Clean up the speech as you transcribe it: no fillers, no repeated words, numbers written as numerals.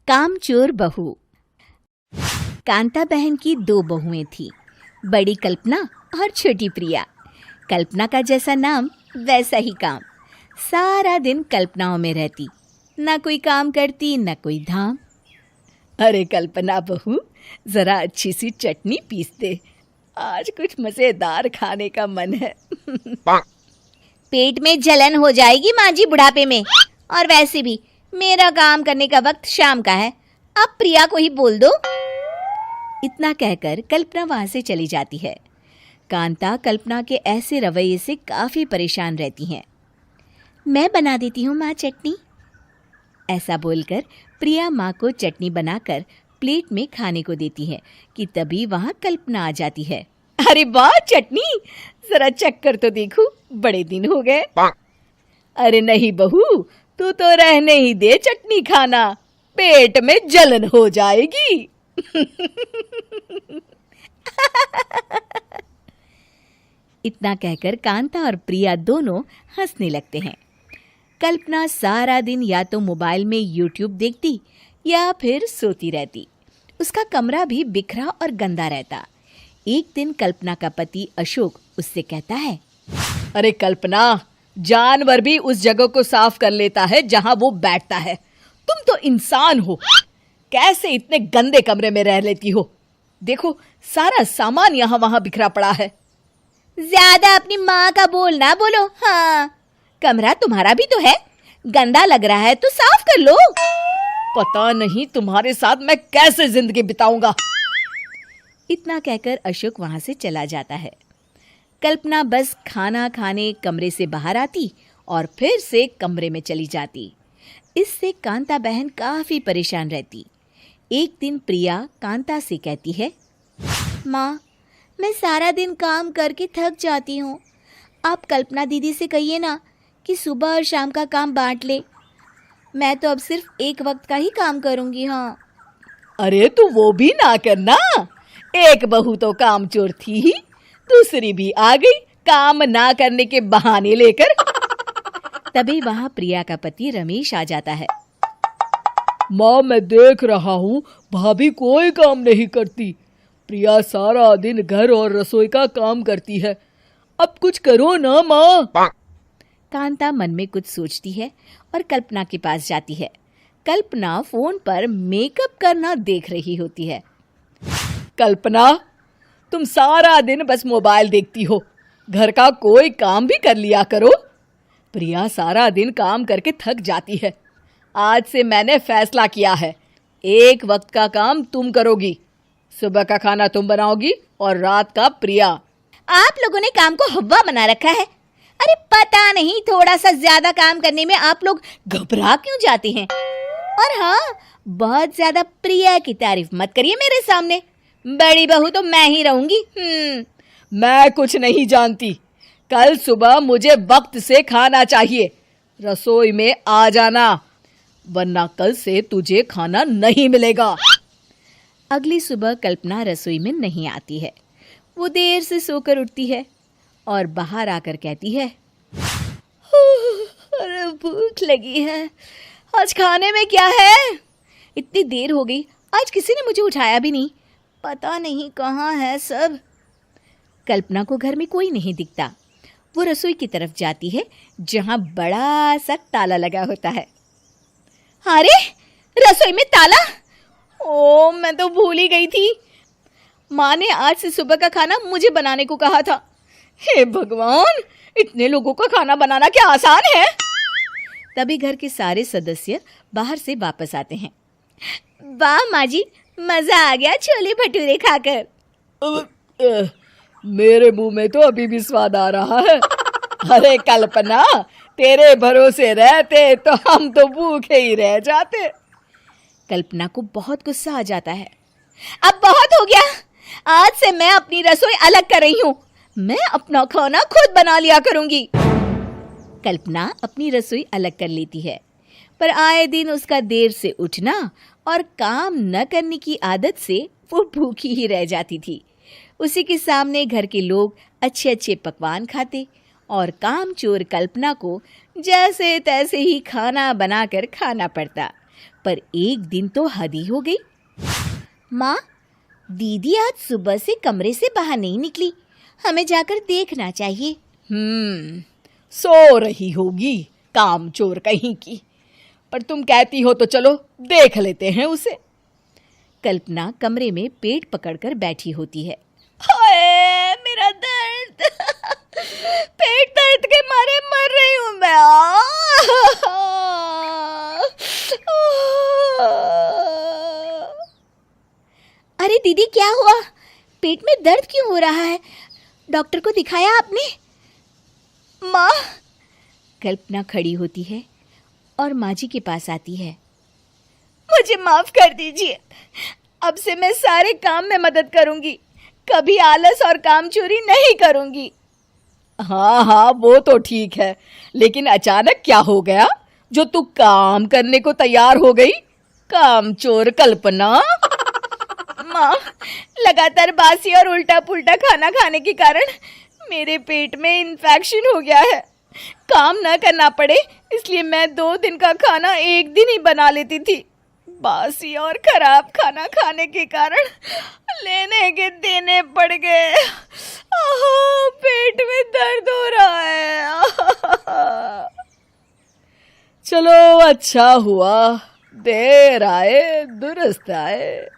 कामचोर बहू। कांता बहन की 2 बहुएं थीं, बड़ी कल्पना और छोटी प्रिया। कल्पना का जैसा नाम वैसा ही काम। सारा दिन कल्पनाओं में रहती, ना कोई काम करती न कोई धाम। अरे कल्पना बहू, जरा अच्छी सी चटनी पीस दे, आज कुछ मजेदार खाने का मन है। पेट में जलन हो जाएगी माँ जी बुढ़ापे में, और वैसे भी मेरा काम करने का वक्त शाम का है, अब प्रिया को ही बोल दो। इतना कहकर कल्पना वहां से चली जाती है। कांता कल्पना के ऐसे रवैये से काफी परेशान रहती हैं। मैं बना देती हूँ माँ चटनी। ऐसा बोलकर प्रिया माँ को चटनी बनाकर प्लेट में खाने को देती है कि तभी वहां कल्पना आ जाती है। अरे वाह चटनी, जरा चख कर तो देखूं, बड़े दिन हो गए। अरे नहीं बहू, तू तो रहने ही दे चटनी खाना, पेट में जलन हो जाएगी। इतना कहकर कांता और प्रिया दोनों हंसने लगते हैं। कल्पना सारा दिन या तो मोबाइल में यूट्यूब देखती या फिर सोती रहती। उसका कमरा भी बिखरा और गंदा रहता। एक दिन कल्पना का पति अशोक उससे कहता है, अरे कल्पना, जानवर भी उस जगह को साफ कर लेता है जहां वो बैठता है, तुम तो इंसान हो, कैसे इतने गंदे कमरे में रह लेती हो? देखो सारा सामान यहाँ वहां बिखरा पड़ा है। ज्यादा अपनी माँ का बोल ना बोलो। हाँ, कमरा तुम्हारा भी तो है, गंदा लग रहा है तो साफ कर लो। पता नहीं तुम्हारे साथ मैं कैसे जिंदगी बिताऊंगा। इतना कहकर अशोक वहां से चला जाता है। कल्पना बस खाना खाने कमरे से बाहर आती और फिर से कमरे में चली जाती। इससे कांता बहन काफी परेशान रहती। एक दिन प्रिया कांता से कहती है, माँ, मैं सारा दिन काम करके थक जाती हूँ, आप कल्पना दीदी से कहिए ना कि सुबह और शाम का काम बांट ले। मैं तो अब सिर्फ एक वक्त का ही काम करूँगी। हाँ। अरे तू वो भी ना करना, एक बहू तो कामचोर थी ही, दूसरी भी आ गई काम ना करने के बहाने लेकर। तभी वहां प्रिया का पति रमेश आ जाता है। माँ, मैं देख रहा हूँ भाभी कोई काम नहीं करती, प्रिया सारा दिन घर और रसोई का काम करती है, अब कुछ करो ना माँ। कांता मन में कुछ सोचती है और कल्पना के पास जाती है। कल्पना फोन पर मेकअप करना देख रही होती है। कल्पना, तुम सारा दिन बस मोबाइल देखती हो, घर का कोई काम भी कर लिया करो। प्रिया सारा दिन काम करके थक जाती है। आज से मैंने फैसला किया है, एक वक्त का काम तुम करोगी, सुबह का खाना तुम बनाओगी और रात का प्रिया। आप लोगों ने काम को हवा बना रखा है। अरे पता नहीं थोड़ा सा ज्यादा काम करने में आप लोग घबरा क्यों जाते हैं। और हाँ, बहुत ज्यादा प्रिया की तारीफ मत करिए मेरे सामने, बड़ी बहू तो मैं ही रहूंगी। मैं कुछ नहीं जानती, कल सुबह मुझे वक्त से खाना चाहिए, रसोई में आ जाना, वरना कल से तुझे खाना नहीं मिलेगा। अगली सुबह कल्पना रसोई में नहीं आती है। वो देर से सोकर उठती है और बाहर आकर कहती है, अरे भूख लगी है, आज खाने में क्या है? इतनी देर हो गई, आज किसी ने मुझे उठाया भी नहीं, पता नहीं कहाँ है सब। कल्पना को घर में कोई नहीं दिखता। वो रसोई की तरफ जाती है जहां बड़ा सा ताला लगा होता है। अरे रसोई में ताला! ओ, मैं तो भूल ही गई थी। माँ ने आज से सुबह का खाना मुझे बनाने को कहा था। हे भगवान, इतने लोगों का खाना बनाना क्या आसान है? तभी घर के सारे सदस्य बाहर से वापस आते हैं। वाह माँ जी, मजा आ गया छोले भटूरे खाकर। मेरे मुंह में तो अभी भी स्वाद आ रहा है। अरे कल्पना, तेरे भरोसे रहते तो हम तो भूखे ही रह जाते। कल्पना को बहुत गुस्सा आ जाता है। अब बहुत हो गया, आज से मैं अपनी रसोई अलग कर रही हूँ, मैं अपना खाना खुद बना लिया करूंगी। कल्पना अपनी रसोई अलग कर लेती है, पर आए दिन उसका देर से उठना और काम न करने की आदत से वो भूखी ही रह जाती थी। उसी के सामने घर के लोग अच्छे अच्छे पकवान खाते और कामचोर कल्पना को जैसे तैसे ही खाना बनाकर खाना पड़ता। पर एक दिन तो हद ही हो गई। माँ, दीदी आज सुबह से कमरे से बाहर नहीं निकली, हमें जाकर देखना चाहिए। सो रही होगी कामचोर कहीं की, पर तुम कहती हो तो चलो देख लेते हैं उसे। कल्पना कमरे में पेट पकड़कर बैठी होती है। हाय मेरा दर्द, पेट दर्द के मारे मर रही हूँ मैं। अरे दीदी, क्या हुआ? पेट में दर्द क्यों हो रहा है? डॉक्टर को दिखाया आपने? माँ, कल्पना खड़ी होती है और माँ जी के पास आती है। मुझे माफ कर दीजिए, अब से मैं सारे काम में मदद करूंगी, कभी आलस और काम चोरी नहीं करूंगी। हाँ हाँ, वो तो ठीक है, लेकिन अचानक क्या हो गया जो तू काम करने को तैयार हो गई? कामचोर कल्पना। माँ, लगातार बासी और उल्टा पुल्टा खाना खाने के कारण मेरे पेट में इन्फेक्शन हो गया है। काम न करना पड़े इसलिए मैं 2 दिन का खाना एक दिन ही बना लेती थी। बासी और खराब खाना खाने के कारण लेने के देने पड़ गए। पेट में दर्द हो रहा है। चलो अच्छा हुआ, देर आए दुरुस्त आए।